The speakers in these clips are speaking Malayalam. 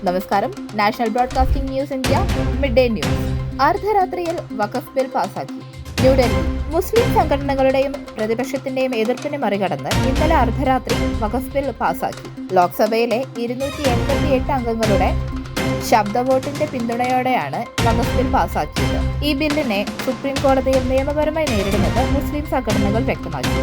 നമസ്കാരം. National broadcasting news India mid day news. അർദ്ധരാത്രിയിൽ വഖഫ് ബിൽ പാസാക്കി. ന്യൂഡൽഹി. മുസ്ലിം സംഘടനകളുടെയും പ്രതിപക്ഷത്തിന്റെയും എതിർപ്പിനെ മറികടന്ന് ഇന്നലെ അർദ്ധരാത്രി വഖഫ് ബിൽ പാസാക്കി. ലോക്സഭയിലെ 288 അംഗങ്ങളുടെ ശബ്ദ വോട്ടിന്റെ പിന്തുണയോടെയാണ് വഖഫ് ബിൽ പാസാക്കിയത്. ഈ ബില്ലിനെ സുപ്രീം കോടതിയിൽ നിയമപരമായി നേരിടുമെന്ന് മുസ്ലിം സംഘടനകൾ വ്യക്തമാക്കി.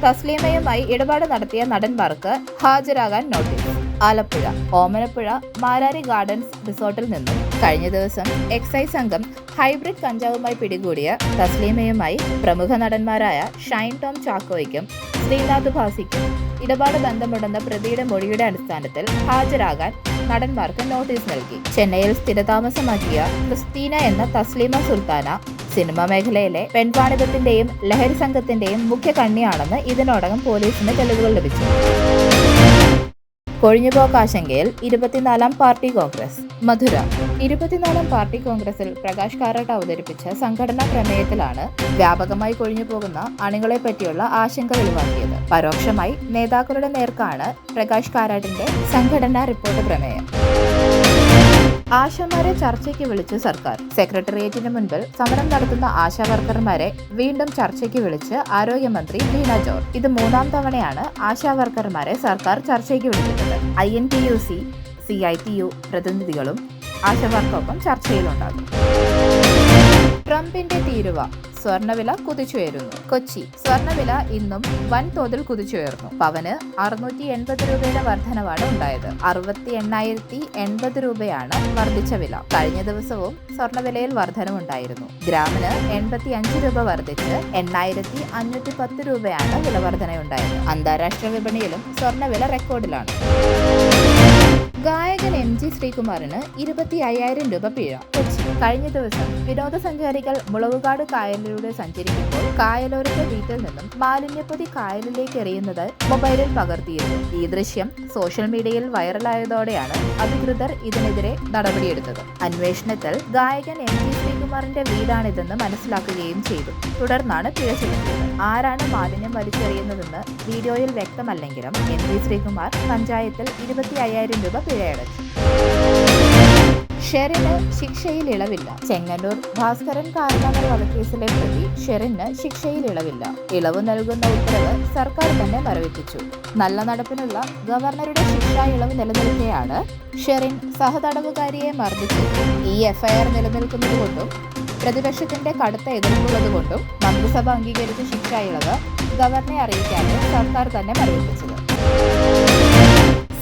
തസ്ലീമയുമായി ഇടപാട് നടത്തിയ നടന്മാർക്ക് ഹാജരാകാൻ നോട്ടീസ്. ആലപ്പുഴ. ഓമനപ്പുഴ മാരാരി ഗാർഡൻസ് റിസോർട്ടിൽ നിന്നും കഴിഞ്ഞ ദിവസം എക്സൈസ് സംഘം ഹൈബ്രിഡ് കഞ്ചാവുമായി പിടികൂടിയ തസ്ലീമയുമായി പ്രമുഖ നടന്മാരായ ഷൈൻ ടോം ചാക്കോയ്ക്കും ശ്രീനാഥ് ഭാസിക്കും ഇടപാട് ബന്ധമുണ്ടെന്ന പ്രതിയുടെ മൊഴിയുടെ അടിസ്ഥാനത്തിൽ ഹാജരാകാൻ നടന്മാർക്ക് നോട്ടീസ് നൽകി. ചെന്നൈയിൽ സ്ഥിരതാമസമാക്കിയ ക്രിസ്റ്റീന എന്ന തസ്ലീമ സുൽത്താന സിനിമാ മേഖലയിലെ പെൺവാണിഭത്തിന്റെയും ലഹരി സംഘത്തിന്റെയും മുഖ്യ കണ്ണിയാണെന്ന് ഇതിനോടകം പോലീസിന് തെളിവുകൾ ലഭിച്ചു. കൊഴിഞ്ഞുപോക്കാശങ്കയിൽ 24-ാം പാർട്ടി കോൺഗ്രസ്. മധുര. 24-ാം പാർട്ടി കോൺഗ്രസിൽ പ്രകാശ് കാരാട്ട് അവതരിപ്പിച്ച സംഘടനാ പ്രമേയത്തിലാണ് വ്യാപകമായി കൊഴിഞ്ഞുപോകുന്ന അണികളെ പറ്റിയുള്ള ആശങ്ക വെളിവാക്കിയത്. പരോക്ഷമായി നേതാക്കളുടെ നേർക്കാണ് പ്രകാശ് കാരാട്ടിന്റെ സംഘടനാ റിപ്പോർട്ട് പ്രമേയം. ആശാമാരെ ചർച്ചയ്ക്ക് വിളിച്ച് സർക്കാർ. സെക്രട്ടേറിയറ്റിന് മുൻപിൽ സമരം നടത്തുന്ന ആശാ വർക്കർമാരെ വീണ്ടും ചർച്ചയ്ക്ക് വിളിച്ച് ആരോഗ്യമന്ത്രി വീണ ജോർജ്. ഇത് 3-ാം തവണയാണ് ആശാ വർക്കർമാരെ സർക്കാർ ചർച്ചയ്ക്ക് വിളിക്കുന്നത്. INTUC, CITU പ്രതിനിധികളും ആശാവർക്കൊപ്പം ചർച്ചയിലുണ്ടാകും. ട്രംപിന്റെ തീരുവ. സ്വർണ്ണവില കുതിച്ചുയരുന്നു. കൊച്ചി. സ്വർണ്ണവില ഇന്നും വൻതോതിൽ കുതിച്ചുയർന്നു. പവന് 680 രൂപയുടെ വർധനവാണ് ഉണ്ടായത്. 68,080 രൂപയാണ് വർദ്ധിച്ച വില. കഴിഞ്ഞ ദിവസവും സ്വർണ്ണവിലയിൽ വർധനവുണ്ടായിരുന്നു. ഗ്രാമിന് 85 രൂപ വർദ്ധിച്ച് 8,510 രൂപയാണ് വില വർധനയുണ്ടായത്. അന്താരാഷ്ട്ര വിപണിയിലും സ്വർണ്ണവില റെക്കോർഡിലാണ്. ഗായകൻ MG ശ്രീകുമാറിന് 25,000 രൂപ പിഴ. കൊച്ചി. കഴിഞ്ഞ ദിവസം വിനോദസഞ്ചാരികൾ മുളവുകാട് കായലിലൂടെ സഞ്ചരിക്കുമ്പോൾ കായലോരത്തെ വീട്ടിൽ നിന്നും മാലിന്യപ്പൊതി കായലിലേക്ക് എറിയുന്നത് മൊബൈലിൽ പകർത്തിയിരുന്നു. ഈ ദൃശ്യം സോഷ്യൽ മീഡിയയിൽ വൈറലായതോടെയാണ് അധികൃതർ ഇതിനെതിരെ നടപടിയെടുത്തത്. അന്വേഷണത്തിൽ ഗായകൻ MG ശ്രീകുമാറിന്റെ വീടാണിതെന്ന് മനസ്സിലാക്കുകയും ചെയ്തു. തുടർന്നാണ് പിഴ ചുമത്തിയത്. ആരാണ് മാലിന്യം വലിച്ചെറിയുന്നതെന്ന് വീഡിയോയിൽ വ്യക്തമല്ലെങ്കിലും MG ശ്രീകുമാർ പഞ്ചായത്തിൽ 25,000 രൂപ പിഴയടച്ചു. ഷെറിന് ശിക്ഷയിൽ ഇളവില്ല. ചെങ്ങന്നൂർ ഭാസ്കരൻ കാരണവർ വധക്കേസിലെ പ്രതി ഷെറിന് ശിക്ഷയിൽ ഇളവില്ല. ഇളവ് നൽകുന്ന ഉത്തരവ് സർക്കാർ തന്നെ മരവിപ്പിച്ചു. നല്ല നടപ്പിനുള്ള ഗവർണറുടെ ശിക്ഷാ ഇളവ് നിലനിൽക്കെയാണ് ഷെറിൻ സഹതടവുകാരിയെ മർദ്ദിച്ചത്. ഈ FIR നിലനിൽക്കുന്നതുകൊണ്ടും പ്രതിപക്ഷത്തിന്റെ കടുത്ത എതിർപ്പുള്ളതുകൊണ്ടും മന്ത്രിസഭ അംഗീകരിച്ച ശിക്ഷാ ഇളവ് ഗവർണറെ അറിയിക്കാതെ സർക്കാർ തന്നെ മരവിപ്പിച്ചത്.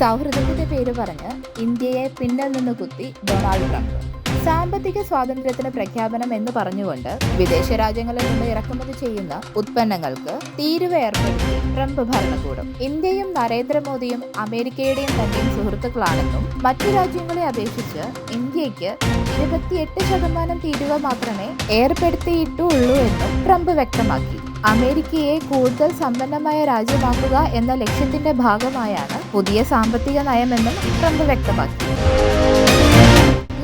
സൗഹൃദത്തിന്റെ പേര് പറഞ്ഞ് ഇന്ത്യയെ പിന്നിൽ നിന്ന് കുത്തി ഡൊണാൾഡ് ട്രംപ്. സാമ്പത്തിക സ്വാതന്ത്ര്യത്തിന് പ്രഖ്യാപനം എന്ന് പറഞ്ഞുകൊണ്ട് വിദേശ രാജ്യങ്ങളിൽ നിന്ന് ഇറക്കുമതി ചെയ്യുന്ന ഉത്പന്നങ്ങൾക്ക് തീരുവ ഏർപ്പെടുത്തി ട്രംപ് ഭരണകൂടം. ഇന്ത്യയും നരേന്ദ്രമോദിയും അമേരിക്കയുടെയും തന്റെയും സുഹൃത്തുക്കളാണെന്നും മറ്റു രാജ്യങ്ങളെ അപേക്ഷിച്ച് ഇന്ത്യക്ക് 28% തീരുവ മാത്രമേ ഏർപ്പെടുത്തിയിട്ടുള്ളൂ എന്നും ട്രംപ് വ്യക്തമാക്കി. അമേരിക്കയെ കൂടുതൽ സമ്പന്നമായ രാജ്യമാക്കുക എന്ന ലക്ഷ്യത്തിന്റെ ഭാഗമായാണ് പുതിയ സാമ്പത്തിക നയമെന്നും ട്രംപ് വ്യക്തമാക്കി.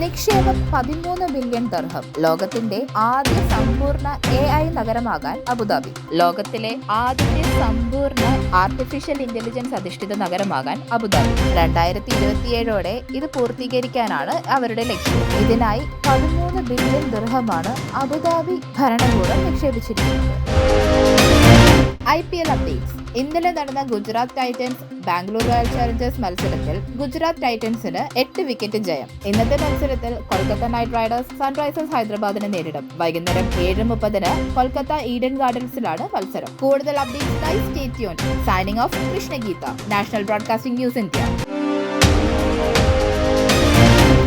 നിക്ഷേപം 13 ബില്യൺ ദിർഹം. ലോകത്തിന്റെ ആദ്യ സമ്പൂർണ്ണ AI നഗരമാകാൻ അബുദാബി. ലോകത്തിലെ ആദ്യത്തെ സമ്പൂർണ്ണ ആർട്ടിഫിഷ്യൽ ഇന്റലിജൻസ് അധിഷ്ഠിത നഗരമാകാൻ അബുദാബി. 2027ഓടെ ഇത് പൂർത്തീകരിക്കാനാണ് അവരുടെ ലക്ഷ്യം. ഇതിനായി 13 ബില്യൺ ദിർഹമാണ് അബുദാബി ഭരണകൂടം നിക്ഷേപിച്ചിരിക്കുന്നത്. IPL updates. ഇന്നലെ നടന്ന Gujarat Titans Bangalore royal challengers മത്സരത്തിൽ ഗുജറാത്ത് ടൈറ്റൻസിന് 8 വിക്കറ്റ് ജയം. ഇന്നത്തെ മത്സരത്തിൽ കൊൽക്കത്ത നൈറ്റ് റൈഡേഴ്സ് സൺറൈസേഴ്സ് ഹൈദരാബാദിനെ നേരിടും. വൈകുന്നേരം 7:30 കൊൽക്കത്ത ഈഡൻ ഗാർഡൻസിലാണ് മത്സരം. കൂടുതൽ അപ്ഡേറ്റ്സിനായി stay tuned. Signing off Krishnageetha. National broadcasting news India.